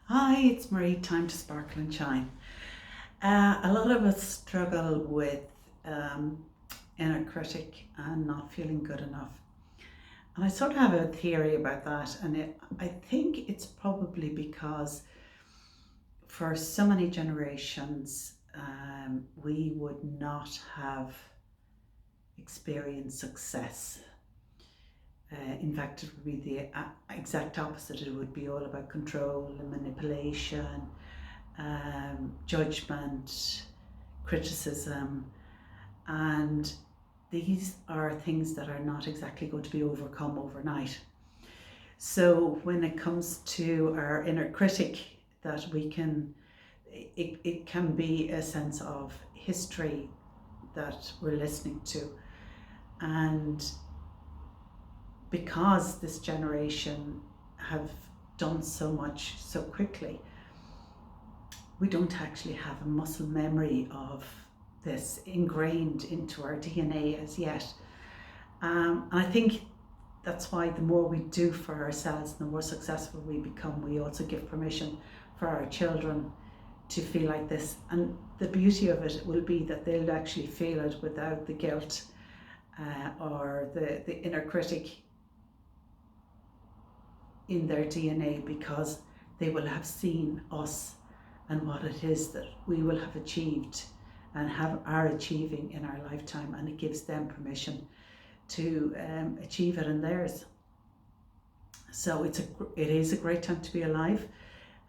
Hi, it's Marie. Time to sparkle and shine. A lot of us struggle with um, inner critic and not feeling good enough. And I sort of have a theory about that. I think it's probably because for so many generations, we would not have experienced success. In fact, it would be the exact opposite. It would be all about control and manipulation, judgment, criticism, and these are things that are not exactly going to be overcome overnight. So when it comes to our inner critic, that we can, it can be a sense of history that we're listening to. And because this generation have done so much so quickly, we don't actually have a muscle memory of this ingrained into our DNA as yet. And I think that's why the more we do for ourselves, the more successful we become, we also give permission for our children to feel like this. And the beauty of it will be that they'll actually feel it without the guilt or the inner critic in their DNA, because they will have seen us and what it is that we will have achieved and are achieving in our lifetime, and it gives them permission to achieve it in theirs. So it is a great time to be alive.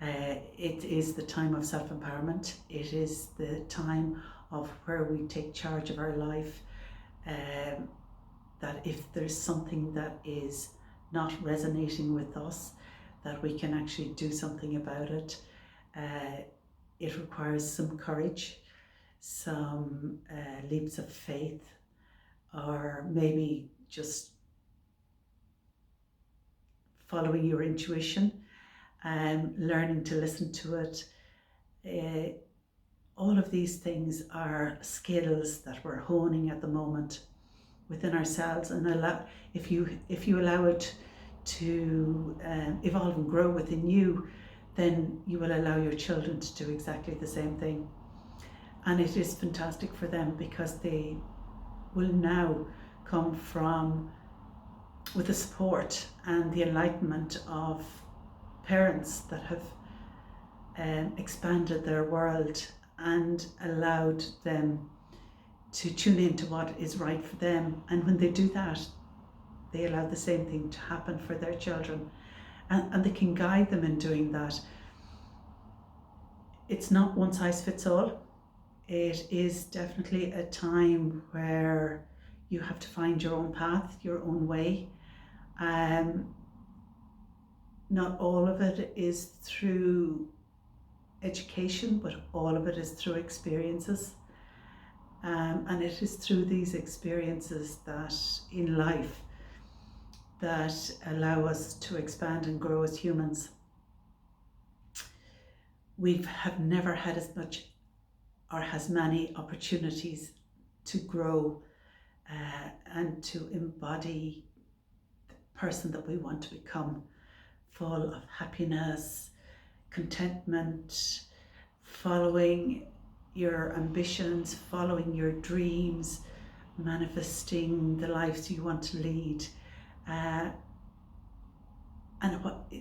It is the time of self-empowerment. It is the time of where we take charge of our life. That if there's something that is not resonating with us, that we can actually do something about it. It requires some courage, some leaps of faith, or maybe just following your intuition and learning to listen to it. All of these things are skills that we're honing at the moment within ourselves, and if you allow it to evolve and grow within you, then you will allow your children to do exactly the same thing. And it is fantastic for them because they will now come from with the support and the enlightenment of parents that have expanded their world and allowed them to tune into what is right for them. And when they do that, they allow the same thing to happen for their children, and they can guide them in doing that. It's not one size fits all. It is definitely a time where you have to find your own path, your own way. Not all of it is through education, but all of it is through experiences. And it is through these experiences that in life that allow us to expand and grow as humans. We have never had as much or as many opportunities to grow and to embody the person that we want to become, full of happiness, contentment, following your ambitions, following your dreams, manifesting the lives you want to lead.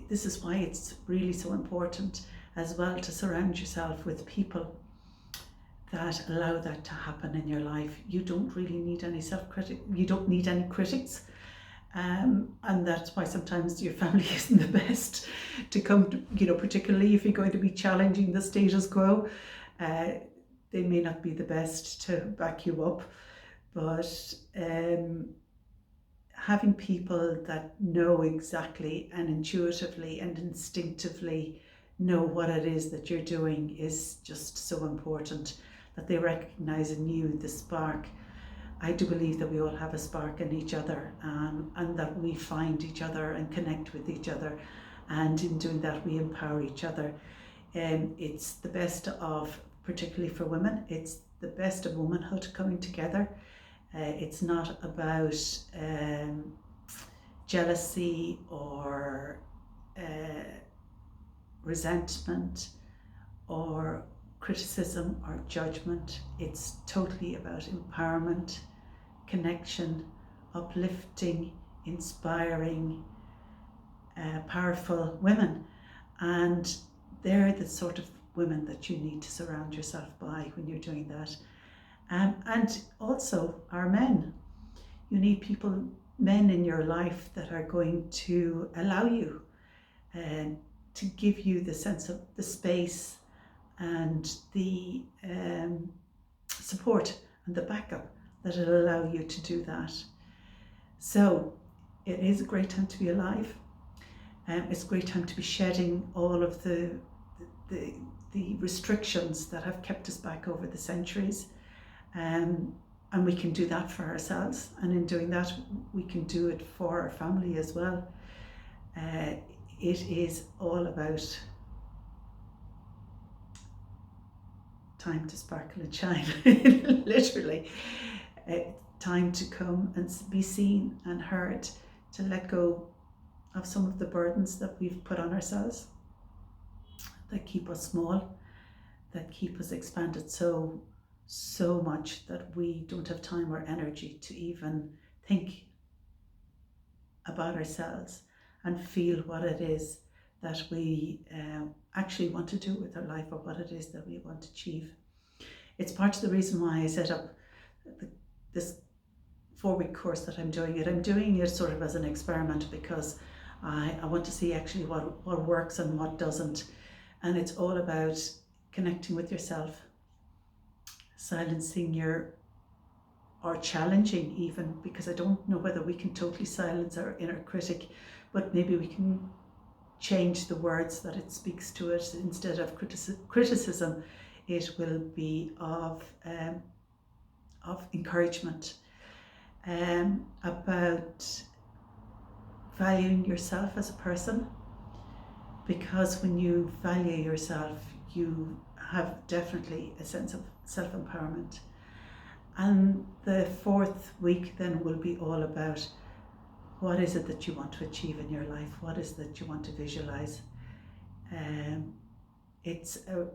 This is why it's really so important as well to surround yourself with people that allow that to happen in your life. You don't really need any self-critic, you don't need any critics. And that's why sometimes your family isn't the best to come to, particularly if you're going to be challenging the status quo. They may not be the best to back you up, but having people that know exactly and intuitively and instinctively know what it is that you're doing is just so important, that they recognize in you the spark. I do believe that we all have a spark in each other, and that we find each other and connect with each other, and in doing that we empower each other. It's the best of, particularly for women, it's the best of womanhood coming together. It's not about jealousy or resentment or criticism or judgment. It's totally about empowerment, connection, uplifting, inspiring, powerful women. And they're the sort of women that you need to surround yourself by when you're doing that. And also our men. You need men in your life that are going to allow you, to give you the sense of the space and the support and the backup that will allow you to do that. So it is a great time to be alive. It's a great time to be shedding all of the restrictions that have kept us back over the centuries. And we can do that for ourselves, and in doing that we can do it for our family as well. It is all about time to sparkle and shine, literally. Time to come and be seen and heard, to let go of some of the burdens that we've put on ourselves that keep us small, that keep us expanded so much that we don't have time or energy to even think about ourselves and feel what it is that we actually want to do with our life, or what it is that we want to achieve. It's part of the reason why I set up this 4-week course that I'm doing it. I'm doing it sort of as an experiment, because I want to see actually what works and what doesn't. And it's all about connecting with yourself, silencing or challenging even, because I don't know whether we can totally silence our inner critic, but maybe we can change the words that it speaks to it. Instead of criticism, it will be of encouragement, about valuing yourself as a person, because when you value yourself, you have definitely a sense of self-empowerment. And the 4th week then will be all about what is it that you want to achieve in your life, what is it that you want to visualize. It's a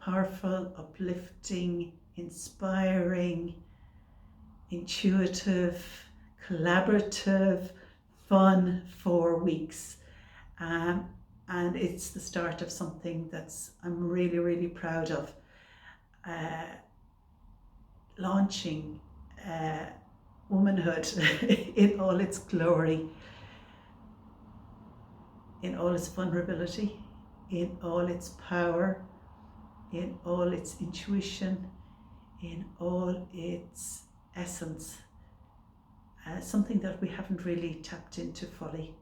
powerful, uplifting, inspiring, intuitive, collaborative, fun 4 weeks. And it's the start of something I'm really, really proud of. Launching womanhood in all its glory, in all its vulnerability, in all its power, in all its intuition, in all its essence. Something that we haven't really tapped into fully.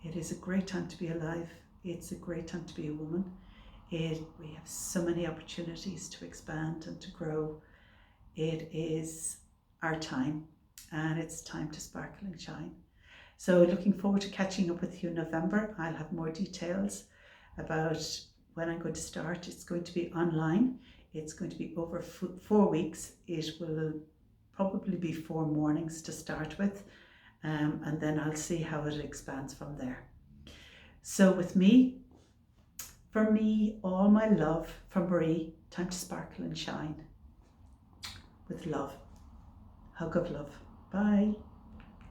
It is a great time to be alive. It's a great time to be a woman. We have so many opportunities to expand and to grow. It is our time, and it's time to sparkle and shine. So looking forward to catching up with you in November. I'll have more details about when I'm going to start. It's going to be online. It's going to be over 4 weeks. It will probably be 4 mornings to start with, and then I'll see how it expands from there. So for me, all my love from Marie. Time to sparkle and shine with love. Hug of love. Bye.